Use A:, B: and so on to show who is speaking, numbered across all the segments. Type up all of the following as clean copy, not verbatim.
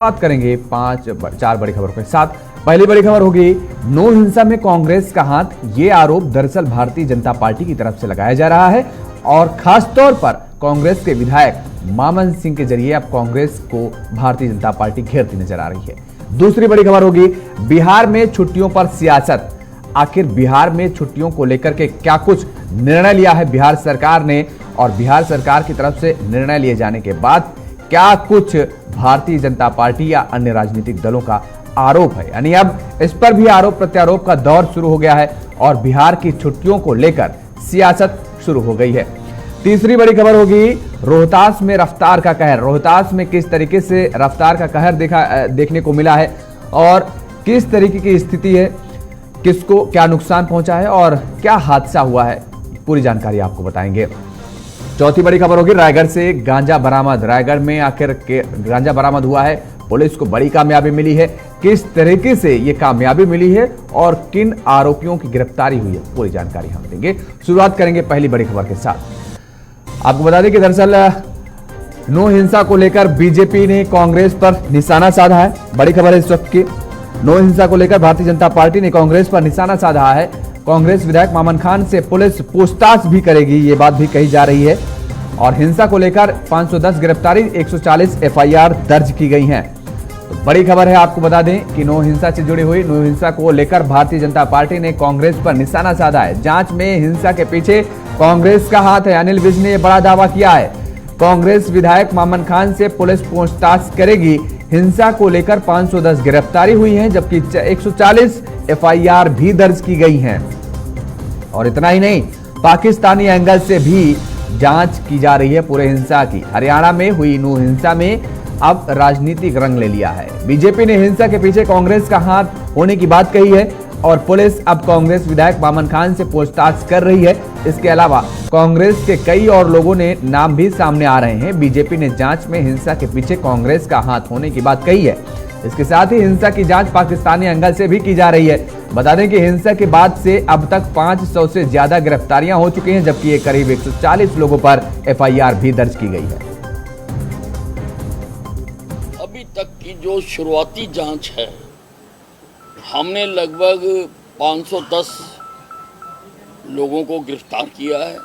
A: बात करेंगे चार बड़ी खबरों के साथ। पहली बड़ी खबर होगी नो हिंसा में कांग्रेस का हाथ। ये आरोप दरअसल भारतीय जनता पार्टी की तरफ से लगाया जा रहा है और खासतौर पर कांग्रेस के विधायक मामन सिंह के जरिए अब कांग्रेस को भारतीय जनता पार्टी घेरती नजर आ रही है। दूसरी बड़ी खबर होगी बिहार में छुट्टियों पर सियासत। आखिर बिहार में छुट्टियों को लेकर के क्या कुछ निर्णय लिया है बिहार सरकार ने, और बिहार सरकार की तरफ से निर्णय लिए जाने के बाद क्या कुछ भारतीय जनता पार्टी या अन्य राजनीतिक दलों का आरोप है। यानी अब इस पर भी आरोप प्रत्यारोप का दौर शुरू हो गया है और बिहार की छुट्टियों को लेकर सियासत शुरू हो गई है। तीसरी बड़ी खबर होगी रोहतास में रफ्तार का कहर। रोहतास में किस तरीके से रफ्तार का कहर देखने को मिला है और किस तरीके की स्थिति है, किसको क्या नुकसान पहुंचा है और क्या हादसा हुआ है, पूरी जानकारी आपको बताएंगे। चौथी बड़ी खबर होगी रायगढ़ से गांजा बरामद। रायगढ़ में आखिर गांजा बरामद हुआ है, पुलिस को बड़ी कामयाबी मिली है। किस तरीके से ये कामयाबी मिली है और किन आरोपियों की गिरफ्तारी हुई है, पूरी जानकारी हम देंगे। शुरुआत करेंगे पहली बड़ी खबर के साथ। आपको बता दें कि दरअसल नो हिंसा को लेकर बीजेपी ने कांग्रेस पर निशाना साधा है। बड़ी खबर है इस वक्त की। नो हिंसा को लेकर भारतीय जनता पार्टी ने कांग्रेस पर निशाना साधा है। कांग्रेस विधायक मामन खान से पुलिस पूछताछ भी करेगी, ये बात भी कही जा रही है। और हिंसा को लेकर 510 गिरफ्तारी, 140 एफआईआर दर्ज की गई हैं। तो बड़ी खबर है, आपको बता दें कि नो हिंसा से जुड़ी हुई नो हिंसा को लेकर भारतीय जनता पार्टी ने कांग्रेस पर निशाना साधा है। जांच में हिंसा के पीछे कांग्रेस का हाथ है। अनिल विज ने बड़ा दावा किया है। कांग्रेस विधायक मामन खान से पुलिस पूछताछ करेगी। हिंसा को लेकर 510 गिरफ्तारी हुई है, जबकि 140 एफआईआर भी दर्ज की गई हैं। और इतना ही नहीं, पाकिस्तानी एंगल से भी जांच की जा रही है पूरे हिंसा की। हरियाणा में हुई नो हिंसा में अब राजनीतिक रंग ले लिया है। बीजेपी ने हिंसा के पीछे कांग्रेस का हाथ होने की बात कही है और पुलिस अब कांग्रेस विधायक मामन खान से पूछताछ कर रही है। इसके अलावा कांग्रेस के कई और लोगों ने नाम भी सामने आ रहे हैं। बीजेपी ने जांच में हिंसा के पीछे कांग्रेस का हाथ होने की बात कही है। इसके साथ ही हिंसा की जांच पाकिस्तानी एंगल से भी की जा रही है। बता दें कि हिंसा के बाद से अब तक 500 से ज्यादा गिरफ्तारियां हो चुकी हैं, जबकि ये करीब 140 लोगों पर एफआईआर भी दर्ज की गई है।
B: अभी तक की जो शुरुआती जांच है, हमने लगभग 510 लोगों को गिरफ्तार किया है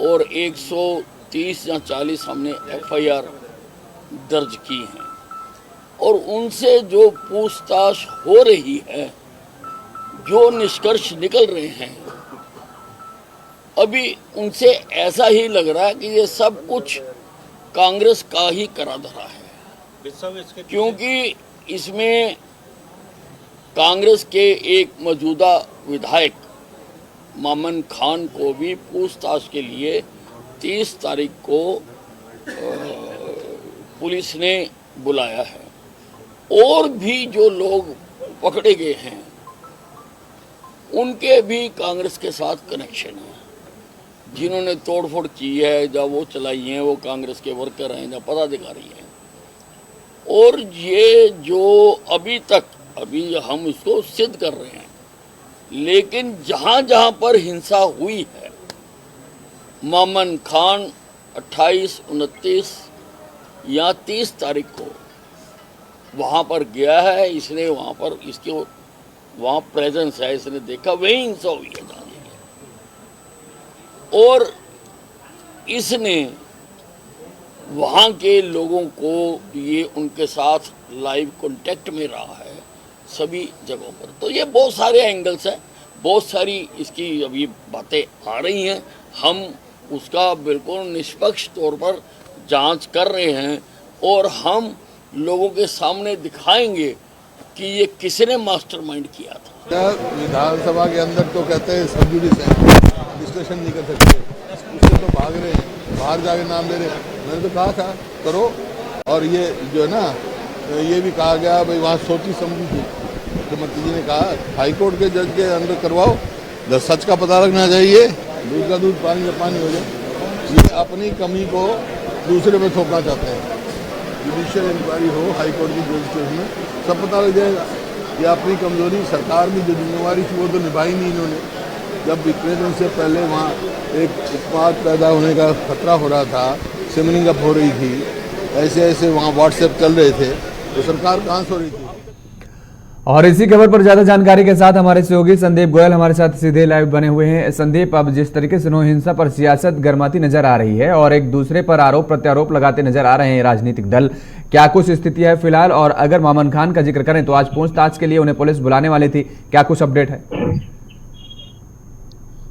B: और 130 या 40 हमने एफआईआर दर्ज की हैं और उनसे जो पूछताछ हो रही है, जो निष्कर्ष निकल रहे हैं, अभी उनसे ऐसा ही लग रहा है कि ये सब कुछ कांग्रेस का ही करा धरा है, क्योंकि इसमें कांग्रेस के एक मौजूदा विधायक मामन खान को भी पूछताछ के लिए 30 तारीख को पुलिस ने बुलाया है। और भी जो लोग पकड़े गए हैं उनके भी कांग्रेस के साथ कनेक्शन है। जिन्होंने तोड़फोड़ की है, जब वो चलाई हैं, वो कांग्रेस के वर्कर हैं या पदाधिकारी हैं। और ये जो अभी हम इसको सिद्ध कर रहे हैं, लेकिन जहां जहां पर हिंसा हुई है, मामन खान 28, 29 या 30 तारीख को वहां पर गया है। इसने वहां पर वहां प्रेजेंस है, इसने देखा, वही हिंसा हुई है जाने और इसने वहां के लोगों को, ये उनके साथ लाइव कांटेक्ट में रहा है सभी जगहों पर। तो ये बहुत सारे एंगल्स हैं, बहुत सारी इसकी अभी बातें आ रही हैं। हम उसका बिल्कुल निष्पक्ष तौर पर जांच कर रहे हैं और हम लोगों के सामने दिखाएंगे कि ये किसने मास्टरमाइंड किया था।
C: विधानसभा के अंदर तो कहते हैं सब जुडिस है, डिस्कशन नहीं कर सकते, उससे तो भाग रहे हैं, बाहर जाके नाम ले रहे हैं। मैंने तो कहा था करो, और ये जो है ना, ये भी कहा गया भाई वहाँ सोची समझी थी। मुख्यमंत्री जी ने कहा हाईकोर्ट के जज के अंदर करवाओ, जब सच का पता लगना चाहिए, दूध का दूध पानी का पानी हो जाए। ये अपनी कमी को दूसरे पे थोपना चाहते हैं। जुडिशियल इंक्वायरी हो हाईकोर्ट की जज में, सब पता लग जाएगा। ये अपनी कमजोरी, सरकार की जो जिम्मेवारी थी वो तो निभाई नहीं इन्होंने। जब इतने दिन से पहले वहाँ एक उत्पाद पैदा होने का खतरा हो रहा था, सिमरिंग अप हो रही थी, ऐसे ऐसे वहाँ व्हाट्सएप चल रहे थे, तो सरकार कहाँ सो रही थी।
A: और इसी खबर पर ज्यादा जानकारी के साथ हमारे सहयोगी संदीप गोयल हमारे साथ सीधे लाइव बने हुए हैं। संदीप, अब जिस तरीके से नौ हिंसा पर सियासत गर्माती नजर आ रही है और एक दूसरे पर आरोप प्रत्यारोप लगाते नजर आ रहे हैं राजनीतिक दल, क्या कुछ स्थिति है फिलहाल? और अगर मामन खान का जिक्र करें तो आज पूछताछ के लिए उन्हें पुलिस बुलाने वाली थी, क्या कुछ अपडेट है?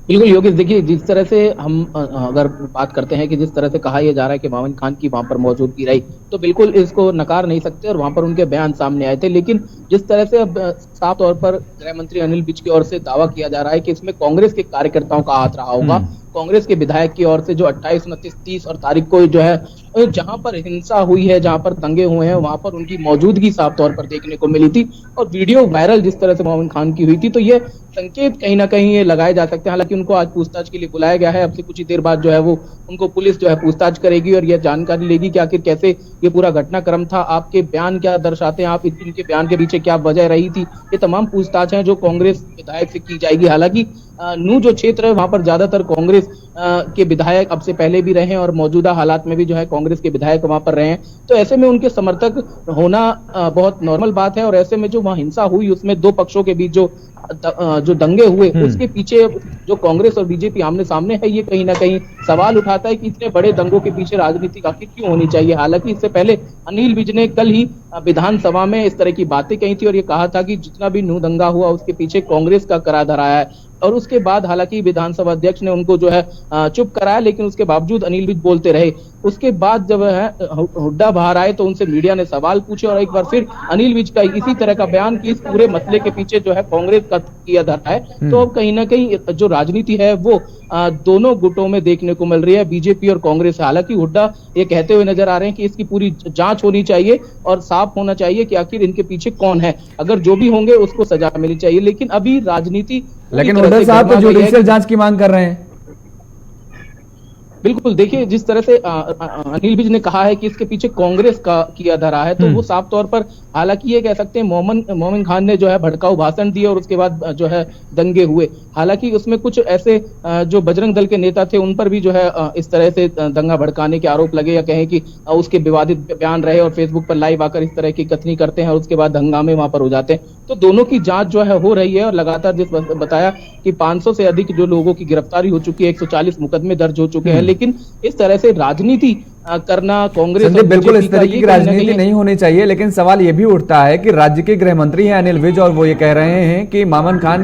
D: बिल्कुल योगेश, देखिए जिस तरह से हम अगर बात करते हैं कि जिस तरह से कहा यह जा रहा है कि मामन खान की वहां पर मौजूदगी रही, तो बिल्कुल इसको नकार नहीं सकते और वहां पर उनके बयान सामने आए थे। लेकिन जिस तरह से अब साफ तौर पर गृह मंत्री अनिल विज की ओर से दावा किया जा रहा है कि इसमें कांग्रेस के कार्यकर्ताओं का हाथ रहा होगा, कांग्रेस के विधायक की ओर से जो 28, 29, 30 और तारीख को जो है जहां पर हिंसा हुई है, जहां पर दंगे हुए हैं, वहां पर उनकी मौजूदगी साफ तौर पर देखने को मिली थी और वीडियो वायरल जिस तरह से मामन खान की हुई थी, तो ये संकेत कहीं ना कहीं ये लगाए जा सकते हैं। हालांकि उनको आज पूछताछ के लिए बुलाया गया है। अब से कुछ ही देर बाद जो है वो उनको पुलिस जो है पूछताछ करेगी और यह जानकारी लेगी कि आखिर कैसे ये पूरा घटनाक्रम था, आपके बयान क्या दर्शाते हैं, आप इनके बयान के पीछे क्या वजह रही थी। ये तमाम पूछताछ है जो कांग्रेस विधायक से की जाएगी। हालांकि नू जो क्षेत्र है वहां पर ज्यादातर कांग्रेस के विधायक अब से पहले भी रहे हैं और मौजूदा हालात में भी जो है कांग्रेस के विधायक वहां पर रहे हैं, तो ऐसे में उनके समर्थक होना बहुत नॉर्मल बात है। और ऐसे में जो वहां हिंसा हुई उसमें दो पक्षों के बीच जो दंगे हुए उसके पीछे जो कांग्रेस और बीजेपी आमने सामने है, ये कहीं ना कहीं सवाल उठाता है कि इतने बड़े दंगों के पीछे राजनीति आखिर क्यों होनी चाहिए। हालांकि इससे पहले अनिल विज ने कल ही विधानसभा में इस तरह की बातें कही थी और ये कहा था कि जितना भी नू दंगा हुआ उसके पीछे कांग्रेस का करा धराया है। और उसके बाद हालांकि विधानसभा अध्यक्ष ने उनको जो है चुप कराया, लेकिन उसके बावजूद अनिल विज बोलते रहे। उसके बाद जब है हुड्डा बाहर आए तो उनसे मीडिया ने सवाल पूछे और एक बार फिर अनिल विज का इसी तरह का बयान कि इस पूरे मसले के पीछे जो है कांग्रेस का किया धरा है। तो अब कहीं ना कहीं जो राजनीति है वो दोनों गुटों में देखने को मिल रही है, बीजेपी और कांग्रेस। हालांकि हुड्डा ये कहते हुए नजर आ रहे हैं कि इसकी पूरी जांच होनी चाहिए और साफ होना चाहिए कि आखिर इनके पीछे कौन है, अगर जो भी होंगे उसको सजा मिलनी चाहिए। लेकिन अभी राजनीति,
A: लेकिन हुड्डा साहब तो जुडिशियल जांच की मांग कर रहे हैं।
D: बिल्कुल, देखिए जिस तरह से अनिल विज ने कहा है कि इसके पीछे कांग्रेस का किया धरा है, तो वो साफ तौर पर, हालांकि ये कह सकते हैं मोमिन खान ने जो है भड़काऊ भाषण दिए और उसके बाद जो है दंगे हुए। हालांकि उसमें कुछ ऐसे जो बजरंग दल के नेता थे उन पर भी जो है इस तरह से दंगा भड़काने के आरोप लगे, या कहें कि उसके विवादित बयान रहे और फेसबुक पर लाइव आकर इस तरह की कथनी करते हैं और उसके बाद हंगामे वहां पर हो जाते हैं। तो दोनों की जांच जो है हो रही है और लगातार जिस बताया कि 500 से अधिक जो लोगों की गिरफ्तारी हो चुकी है, 140 मुकदमे दर्ज हो चुके हैं। लेकिन इस तरह से राजनीति करना कांग्रेस,
A: बिल्कुल इस तरीके की राजनीति नहीं होनी चाहिए। लेकिन सवाल यह भी उठता है कि राज्य के गृह मंत्री हैं अनिल विज और वो ये कह रहे हैं कि मामन खान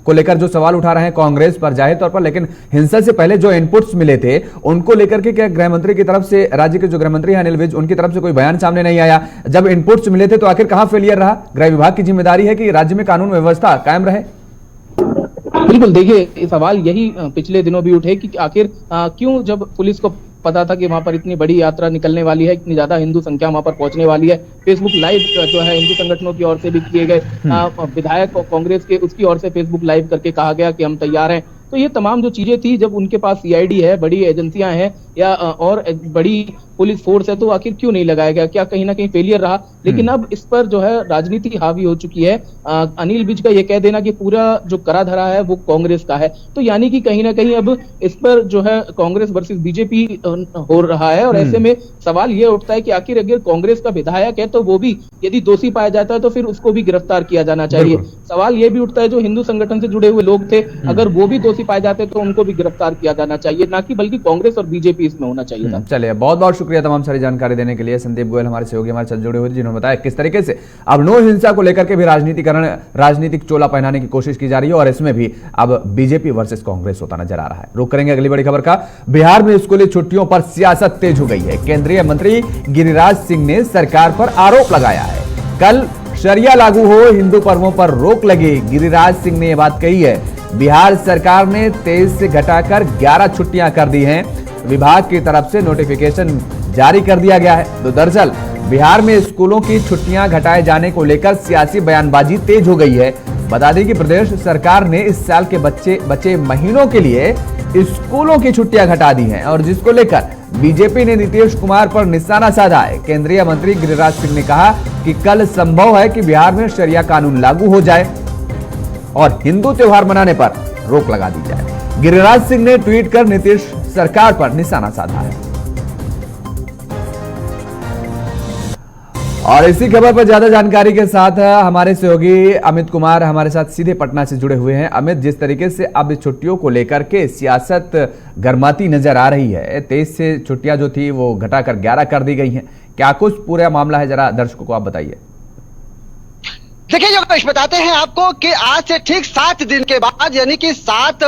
A: को लेकर जो सवाल उठा रहे हैं कांग्रेस पर जाहिर तौर पर, लेकिन हिंसा से पहले जो इनपुट्स मिले थे उनको लेकर के क्या गृह मंत्री की तरफ से, राज्य के जो गृह मंत्री हैं अनिल विज, उनकी तरफ से कोई बयान सामने नहीं आया? जब इनपुट्स मिले थे तो आखिर कहां फेलियर रहा? गृह विभाग की जिम्मेदारी है कि राज्य में कानून व्यवस्था कायम रहे।
D: बिल्कुल, देखिए सवाल यही पिछले दिनों भी उठे कि आखिर क्यों, जब पुलिस को पता था कि वहां पर इतनी बड़ी यात्रा निकलने वाली है, इतनी ज्यादा हिंदू संख्या वहां पर पहुंचने वाली है, फेसबुक लाइव जो है हिंदू संगठनों की ओर से भी किए गए, विधायक कांग्रेस के उसकी ओर से फेसबुक लाइव करके कहा गया कि हम तैयार हैं। तो ये तमाम जो चीजें थी, जब उनके पास सीआईडी है, बड़ी एजेंसियां हैं या और बड़ी पुलिस फोर्स है, तो आखिर क्यों नहीं लगाया गया? क्या कहीं ना कहीं फेलियर रहा? लेकिन अब इस पर जो है राजनीति हावी हो चुकी है। अनिल विज का ये कह देना कि पूरा जो करा धरा है वो कांग्रेस का है, तो यानी कि कहीं ना कहीं अब इस पर जो है कांग्रेस वर्सेस बीजेपी हो रहा है। और ऐसे में सवाल ये उठता है कि आखिर अगर कांग्रेस का विधायक है तो वो भी यदि दोषी पाया जाता है तो फिर उसको भी गिरफ्तार किया जाना चाहिए। सवाल ये भी उठता है जो हिंदू संगठन से जुड़े हुए लोग थे, अगर वो भी दोषी पाए जाते तो उनको भी गिरफ्तार किया जाना चाहिए, ना कि बल्कि कांग्रेस और बीजेपी इसमें होना चाहिए था।
A: चलिए, बहुत बहुत शुक्रिया तमाम सारी जानकारी देने के लिए संदीप गोयल हमारे सहयोगी हमारे साथ जुड़े हुए, जिन्होंने बताया किस तरीके से अब नो हिंसा को लेकर के भी राजनीतिक चोला पहनाने की कोशिश की जा रही है और इसमें भी अब बीजेपी वर्सेस कांग्रेस होता नजर आ रहा है। रुक करेंगे अगली बड़ी खबर का। बिहार में स्कूली छुट्टियों पर सियासत तेज हो गई है। केंद्रीय मंत्री गिरिराज सिंह ने सरकार पर आरोप लगाया है कल शरिया लागू हो, हिंदू पर्वों पर रोक लगे। गिरिराज सिंह ने यह बात कही है। बिहार सरकार ने 23 से घटाकर 11 छुट्टियां कर दी हैं। विभाग की तरफ से नोटिफिकेशन जारी कर दिया गया है। तो दरअसल बिहार में स्कूलों की छुट्टियां घटाए जाने को लेकर सियासी बयानबाजी तेज हो गई है। बता दें कि प्रदेश सरकार ने इस साल के बचे महीनों के लिए स्कूलों की छुट्टियां घटा दी हैं और जिसको लेकर बीजेपी ने नीतीश कुमार पर निशाना साधा है। केंद्रीय मंत्री गिरिराज सिंह ने कहा कि कल संभव है कि बिहार में शरिया कानून लागू हो जाए और हिंदू त्योहार मनाने पर रोक लगा दी जाए। गिरिराज सिंह ने ट्वीट कर नीतीश सरकार पर निशाना साधा है। और इसी खबर पर ज्यादा जानकारी के साथ हमारे सहयोगी अमित कुमार हमारे साथ सीधे पटना से जुड़े हुए हैं। अमित, जिस तरीके से अब छुट्टियों को लेकर के सियासत गर्माती नजर आ रही है, 23 से छुट्टियां जो थी वो घटाकर 11 कर दी गई हैं, क्या कुछ पूरा मामला है, जरा दर्शकों को आप बताइए।
E: देखिए योगेश, बताते हैं आपको कि आज से ठीक 7 दिन के बाद यानी कि 7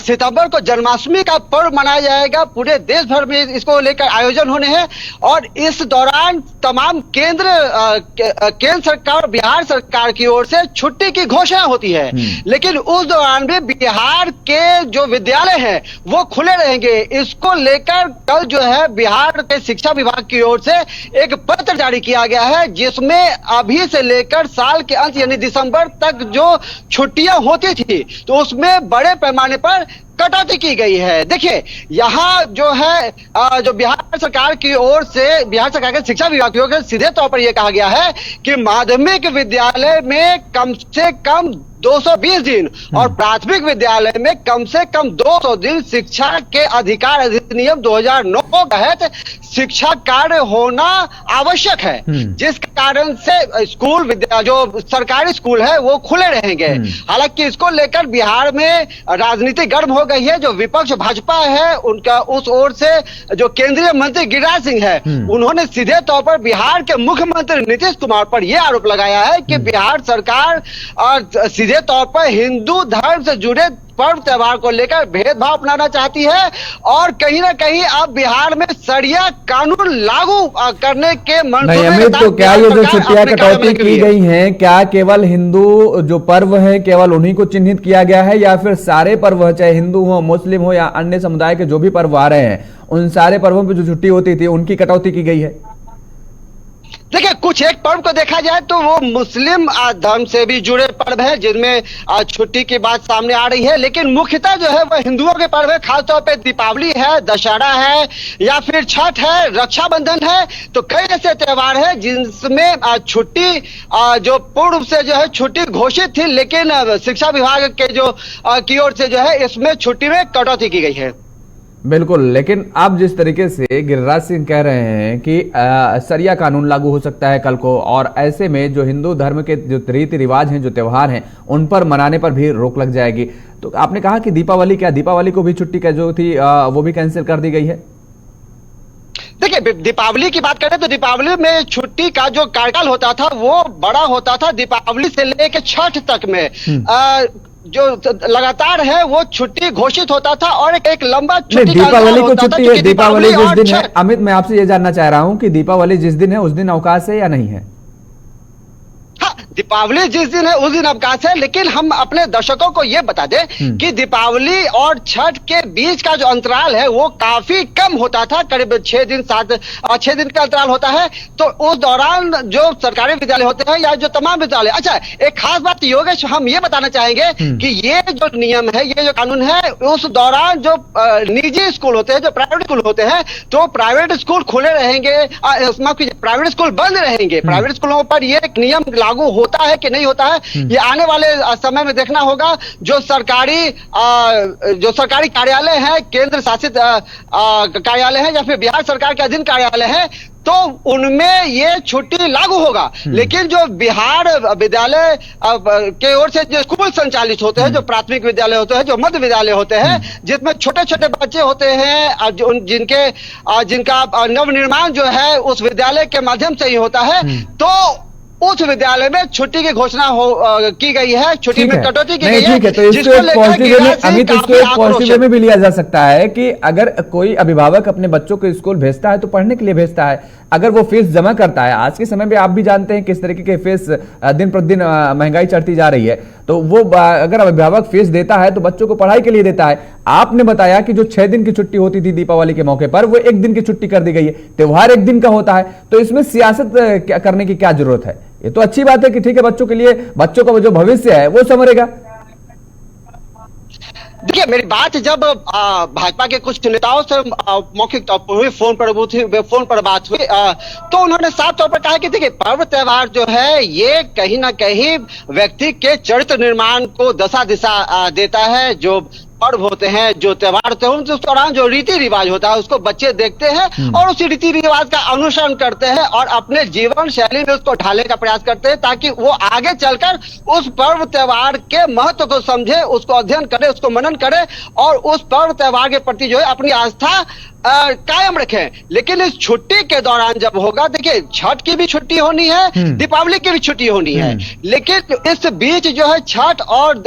E: सितंबर को जन्माष्टमी का पर्व मनाया जाएगा। पूरे देश भर में इसको लेकर आयोजन होने हैं और इस दौरान तमाम केंद्र सरकार, बिहार सरकार की ओर से छुट्टी की घोषणा होती है। लेकिन उस दौरान भी बिहार के जो विद्यालय हैं वो खुले रहेंगे। इसको लेकर कल जो है बिहार के शिक्षा विभाग की ओर से एक पत्र जारी किया गया है, जिसमें अभी से लेकर साल के यानी दिसंबर तक जो छुट्टियां होती थी तो उसमें बड़े पैमाने पर कटौती की गई है। देखिए यहाँ जो है जो बिहार सरकार की ओर से, बिहार सरकार के शिक्षा विभाग की ओर से सीधे तौर पर यह कहा गया है कि माध्यमिक विद्यालय में कम से कम 220 दिन और प्राथमिक विद्यालय में कम से कम 200 दिन शिक्षा के अधिकार अधिनियम 2009 के तहत शिक्षा कार्य होना आवश्यक है, जिस कारण से स्कूल जो सरकारी स्कूल है वो खुले रहेंगे। हालांकि इसको लेकर बिहार में राजनीति गर्म हो गई है। जो विपक्ष भाजपा है उनका उस ओर से जो केंद्रीय मंत्री गिरिराज सिंह है उन्होंने सीधे तौर पर बिहार के मुख्यमंत्री नीतीश कुमार पर यह आरोप लगाया है कि बिहार सरकार सीधे तौर पर हिंदू धर्म से जुड़े पर्व त्योहार को लेकर भेदभाव अपनाना चाहती है और कहीं ना कहीं अब बिहार में शरिया कानून लागू करने के
A: नहीं। अमित, तो क्या ये जो छुट्टियां कटौती की गई हैं, क्या केवल हिंदू जो पर्व है केवल उन्हीं को चिन्हित किया गया है या फिर सारे पर्व, चाहे हिंदू हो, मुस्लिम हो या अन्य समुदाय के जो भी पर्व आ रहे हैं, उन सारे पर्वों पर जो छुट्टी होती थी उनकी कटौती की गई है?
E: देखिए कुछ एक पर्व को देखा जाए तो वो मुस्लिम धर्म से भी जुड़े पर्व है जिनमें छुट्टी की बात सामने आ रही है, लेकिन मुख्यतः जो है वह हिंदुओं के पर्व है। खासतौर पे दीपावली है, दशहरा है या फिर छठ है, रक्षाबंधन है, तो कई ऐसे त्योहार है जिनमें छुट्टी जो पूर्व से जो है छुट्टी घोषित थी, लेकिन शिक्षा विभाग के जो की ओर से जो है इसमें छुट्टी में कटौती की गई है।
A: बिल्कुल, लेकिन अब जिस तरीके से गिरिराज सिंह कह रहे हैं कि शरिया कानून लागू हो सकता है कल को, और ऐसे में जो हिंदू धर्म के जो रीति रिवाज हैं, जो त्योहार हैं, उन पर मनाने पर भी रोक लग जाएगी। तो आपने कहा कि दीपावली, क्या दीपावली को भी छुट्टी का जो थी वो भी कैंसिल कर दी गई है?
E: देखिए दीपावली की बात करें तो दीपावली में छुट्टी का जो कार्यकाल होता था वो बड़ा होता था। दीपावली से लेकर छठ तक में जो लगातार है वो छुट्टी घोषित होता था और एक लंबा छुट्टी
A: दीपावली को छुट्टी है, दीपावली जिस दिन है। अमित, मैं आपसे ये जानना चाह रहा हूं कि दीपावली जिस दिन है उस दिन अवकाश है या नहीं है?
E: हाँ, दीपावली जिस दिन है उस दिन अवकाश है, लेकिन हम अपने दर्शकों को यह बता दें कि दीपावली और छठ के बीच का जो अंतराल है वो काफी कम होता था, करीब 6 दिन 6 दिन का अंतराल होता है। तो उस दौरान जो सरकारी विद्यालय होते हैं या जो तमाम विद्यालय, अच्छा एक खास बात योगेश हम ये बताना चाहेंगे कि ये जो नियम है, ये जो कानून है, उस दौरान जो निजी स्कूल होते हैं, जो प्राइवेट स्कूल होते हैं, तो प्राइवेट स्कूल खुले रहेंगे, प्राइवेट स्कूल बंद रहेंगे। प्राइवेट स्कूलों पर ये नियम लागू होता है कि नहीं होता है ये आने वाले समय में देखना होगा। जो सरकारी कार्यालय है, केंद्र शासित कार्यालय है या फिर बिहार सरकार के अधीन कार्यालय है, तो उनमें ये छुट्टी लागू होगा। लेकिन जो बिहार विद्यालय के ओर से जो स्कूल संचालित होते हैं, जो प्राथमिक विद्यालय होते हैं, जो मध्य विद्यालय होते हैं, जिसमें छोटे छोटे बच्चे होते हैं, जिनका नवनिर्माण जो है उस विद्यालय के माध्यम से ही होता है, तो उस विद्यालय में छुट्टी की घोषणा की गई है, छुट्टी में कटौती की गई है।
A: ठीक है, तो इसको एक पॉजिटिव में, अमित, इसको एक पॉजिटिव में भी लिया जा सकता है कि अगर कोई अभिभावक अपने बच्चों को स्कूल भेजता है तो पढ़ने के लिए भेजता है, अगर वो फीस जमा करता है। आज के समय में आप भी जानते हैं किस तरीके के फीस दिन प्रतिदिन महंगाई चढ़ती जा रही है, तो वो अगर अभिभावक फीस देता है तो बच्चों को पढ़ाई के लिए देता है। आपने बताया कि जो 6 दिन की छुट्टी होती थी दीपावली के मौके पर, वो 1 दिन की छुट्टी कर दी गई है, त्योहार 1 दिन का होता है, तो इसमें सियासत करने की क्या जरूरत है? ये तो अच्छी बात है कि ठीक है, बच्चों के लिए, बच्चों का जो भविष्य है वो संवरेगा।
E: देखिए मेरी बात जब भाजपा के कुछ नेताओं से मौखिक तौर पर हुई, फोन पर बात हुई, तो उन्होंने साफ तौर पर कहा कि देखिए पर्व त्योहार जो है ये कहीं ना कहीं व्यक्ति के चरित्र निर्माण को दशा दिशा देता है। जो पर्व होते हैं, जो त्योहार होते हैं, उस दौरान जो रीति रिवाज होता है उसको बच्चे देखते हैं और उसी रीति रिवाज का अनुसरण करते हैं और अपने जीवन शैली में उसको ढालने का प्रयास करते हैं, ताकि वो आगे चलकर उस पर्व त्योहार के महत्व को समझे, उसको अध्ययन करे, उसको मनन करे और उस पर्व त्योहार के प्रति जो है अपनी आस्था कायम रखें। लेकिन इस छुट्टी के दौरान जब होगा, देखिए छठ की भी छुट्टी होनी है, दीपावली की भी छुट्टी होनी है, लेकिन इस बीच जो है छठ और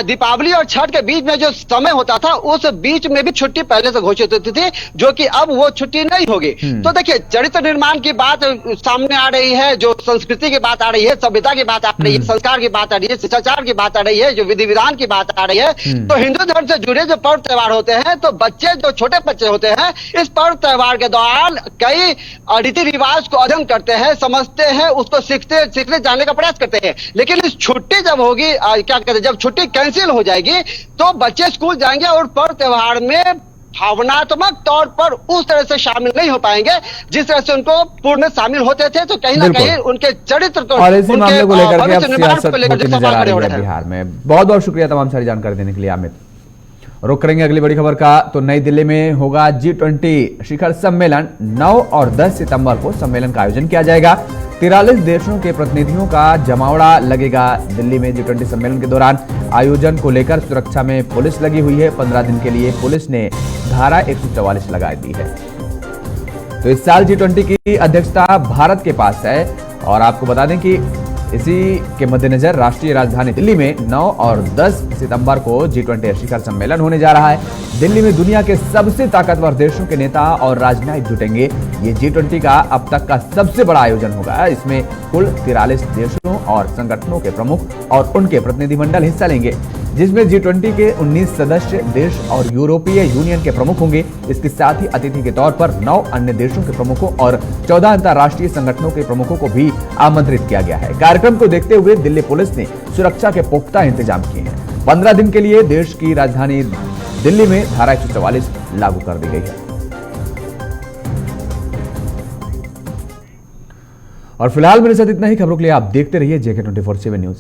E: दीपावली और छठ के बीच में जो समय होता था, उस बीच में भी छुट्टी पहले से घोषित होती थी, जो कि अब वो छुट्टी नहीं होगी। तो देखिए चरित्र निर्माण की बात सामने आ रही है, जो संस्कृति की बात आ रही है, सभ्यता की बात आ रही है, संस्कार की बात आ रही है, शिष्टाचार की बात आ रही है, जो विधि विधान की बात आ रही है। तो हिंदू धर्म से जुड़े जो पर्व त्योहार होते हैं, तो बच्चे जो छोटे बच्चे होते हैं इस पर्व त्योहार के दौरान कई रीति रिवाज को अध्ययन करते हैं, समझते हैं, उसको सीखने जानने का प्रयास करते हैं। लेकिन इस छुट्टी जब होगी, क्या कहते हैं, जब छुट्टी कैंसिल हो जाएगी तो बच्चे स्कूल जाएंगे और पर्व त्योहार में भावनात्मक तौर पर उस तरह से शामिल नहीं हो पाएंगे जिस तरह से उनको पूर्व में शामिल होते थे। तो कहीं ना कहीं उनके चरित्र को
A: और इसी मामले को लेकर के अब सियासत
E: को लेकर
A: होती नजर आ रही है बिहार में। बहुत बहुत शुक्रिया तमाम सारी जानकारी देने के लिए अमित। रुक करेंगे अगली बड़ी खबर का। तो नई दिल्ली में होगा G20 शिखर सम्मेलन। 9 और 10 सितंबर को सम्मेलन का आयोजन किया जाएगा। 43 देशों के प्रतिनिधियों का जमावड़ा लगेगा दिल्ली में। G20 सम्मेलन के दौरान आयोजन को लेकर सुरक्षा में पुलिस लगी हुई है। 15 दिन के लिए पुलिस ने धारा 144 लगा दी है। तो इस साल G20 की अध्यक्षता भारत के पास है और आपको बता दें कि इसी के मद्देनजर राष्ट्रीय राजधानी दिल्ली में 9 और 10 सितंबर को G20 शिखर सम्मेलन होने जा रहा है। दिल्ली में दुनिया के सबसे ताकतवर देशों के नेता और राजनयिक जुटेंगे। ये G20 का अब तक का सबसे बड़ा आयोजन होगा। इसमें कुल 43 देशों और संगठनों के प्रमुख और उनके प्रतिनिधिमंडल हिस्सा लेंगे, जिसमें G20 के 19 सदस्य देश और यूरोपीय यूनियन के प्रमुख होंगे। इसके साथ ही अतिथि के तौर पर 9 अन्य देशों के प्रमुखों और 14 अंतर्राष्ट्रीय संगठनों के प्रमुखों को भी आमंत्रित किया गया है। कार्यक्रम को देखते हुए दिल्ली पुलिस ने सुरक्षा के पुख्ता इंतजाम किए हैं। 15 दिन के लिए देश की राजधानी दिल्ली में धारा 144 लागू कर दी गई है। और फिलहाल मेरे साथ इतना ही। खबरों के लिए आप देखते रहिए JK24/7 न्यूज।